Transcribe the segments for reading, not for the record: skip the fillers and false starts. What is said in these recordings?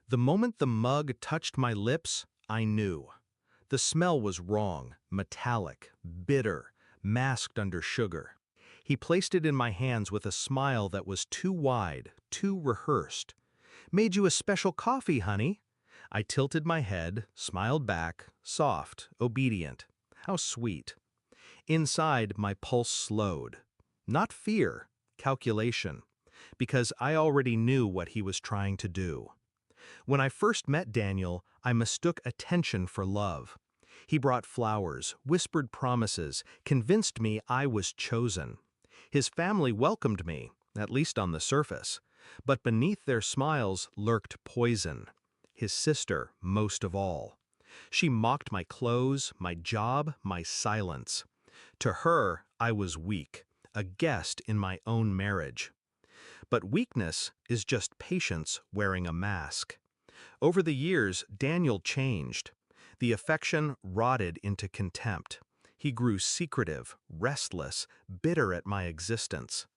The moment the mug touched my lips, I knew. The smell was wrong, metallic, bitter, masked under sugar. He placed it in my hands with a smile that was too wide, too rehearsed. "Made you a special coffee, honey." I tilted my head, smiled back, soft, obedient. How sweet. Inside, my pulse slowed. Not fear, calculation, because I already knew what he was trying to do. When I first met Daniel, I mistook attention for love. He brought flowers, whispered promises, convinced me I was chosen. His family welcomed me, at least on the surface, but beneath their smiles lurked poison. His sister, most of all. She mocked my clothes, my job, my silence. To her, I was weak, a guest in my own marriage. But weakness is just patience wearing a mask. Over the years, Daniel changed. The affection rotted into contempt. He grew secretive, restless, bitter at my existence.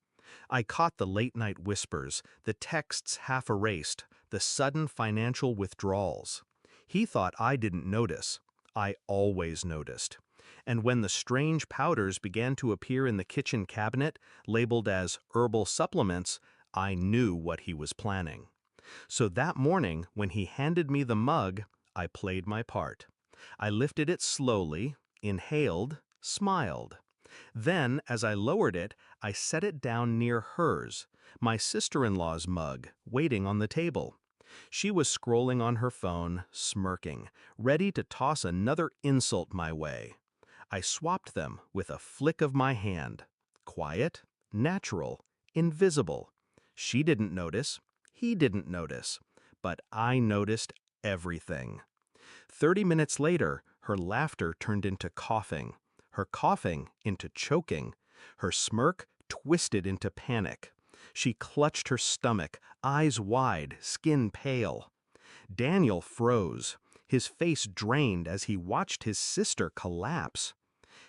I caught the late-night whispers, the texts half erased, the sudden financial withdrawals. He thought I didn't notice. I always noticed. And when the strange powders began to appear in the kitchen cabinet, labeled as herbal supplements, I knew what he was planning. So that morning, when he handed me the mug, I played my part. I lifted it slowly, inhaled, smiled. Then, as I lowered it, I set it down near hers, my sister-in-law's mug, waiting on the table. She was scrolling on her phone, smirking, ready to toss another insult my way. I swapped them with a flick of my hand. Quiet, natural, invisible. She didn't notice. He didn't notice. But I noticed everything. 30 minutes later, her laughter turned into coughing. Her coughing into choking. Her smirk twisted into panic. She clutched her stomach, eyes wide, skin pale. Daniel froze, his face drained as he watched his sister collapse.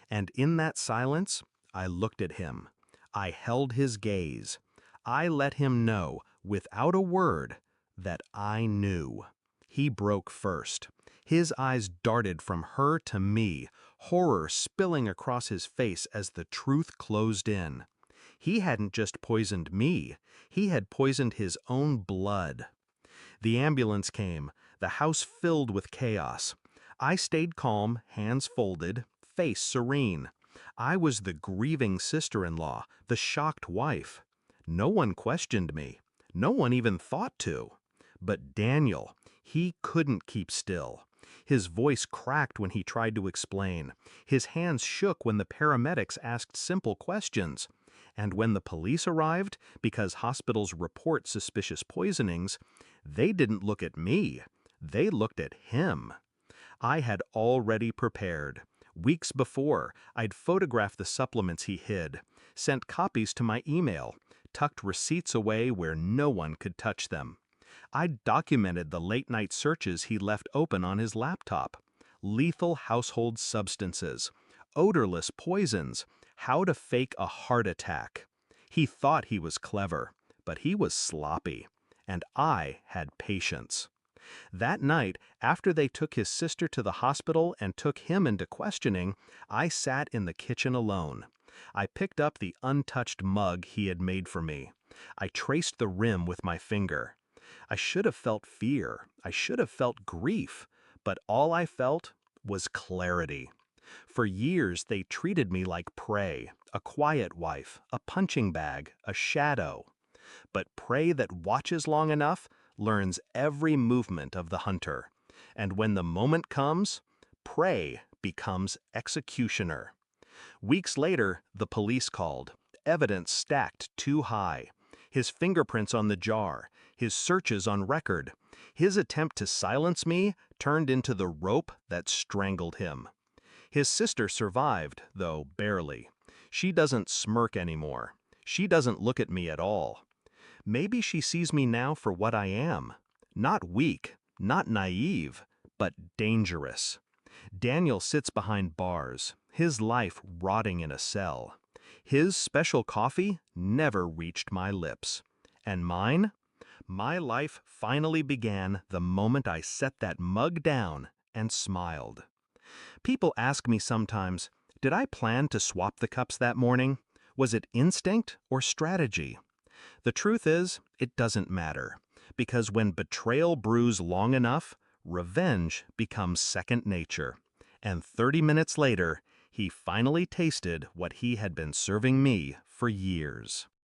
And in that silence, I looked at him. I held his gaze. I let him know, without a word, that I knew. He broke first. His eyes darted from her to me, horror spilling across his face as the truth closed in. He hadn't just poisoned me, he had poisoned his own blood. The ambulance came, the house filled with chaos. I stayed calm, hands folded, face serene. I was the grieving sister-in-law, the shocked wife. No one questioned me. No one even thought to. But Daniel, he couldn't keep still. His voice cracked when he tried to explain. His hands shook when the paramedics asked simple questions. And when the police arrived, because hospitals report suspicious poisonings, they didn't look at me. They looked at him. I had already prepared. Weeks before, I'd photographed the supplements he hid, sent copies to my email, tucked receipts away where no one could touch them. I'd documented the late-night searches he left open on his laptop. Lethal household substances, odorless poisons, how to fake a heart attack. He thought he was clever, but he was sloppy, and I had patience. That night, after they took his sister to the hospital and took him into questioning, I sat in the kitchen alone. I picked up the untouched mug he had made for me. I traced the rim with my finger. I should have felt fear. I should have felt grief. But all I felt was clarity. For years, they treated me like prey, a quiet wife, a punching bag, a shadow. But prey that watches long enough learns every movement of the hunter. And when the moment comes, prey becomes executioner. Weeks later, the police called, evidence stacked too high. His fingerprints on the jar, his searches on record. His attempt to silence me turned into the rope that strangled him. His sister survived, though barely. She doesn't smirk anymore. She doesn't look at me at all. Maybe she sees me now for what I am. Not weak, not naive, but dangerous. Daniel sits behind bars, his life rotting in a cell. His special coffee never reached my lips. And mine? My life finally began the moment I set that mug down and smiled. People ask me sometimes, did I plan to swap the cups that morning? Was it instinct or strategy? The truth is, it doesn't matter, because when betrayal brews long enough, revenge becomes second nature. And 30 minutes later, he finally tasted what he had been serving me for years.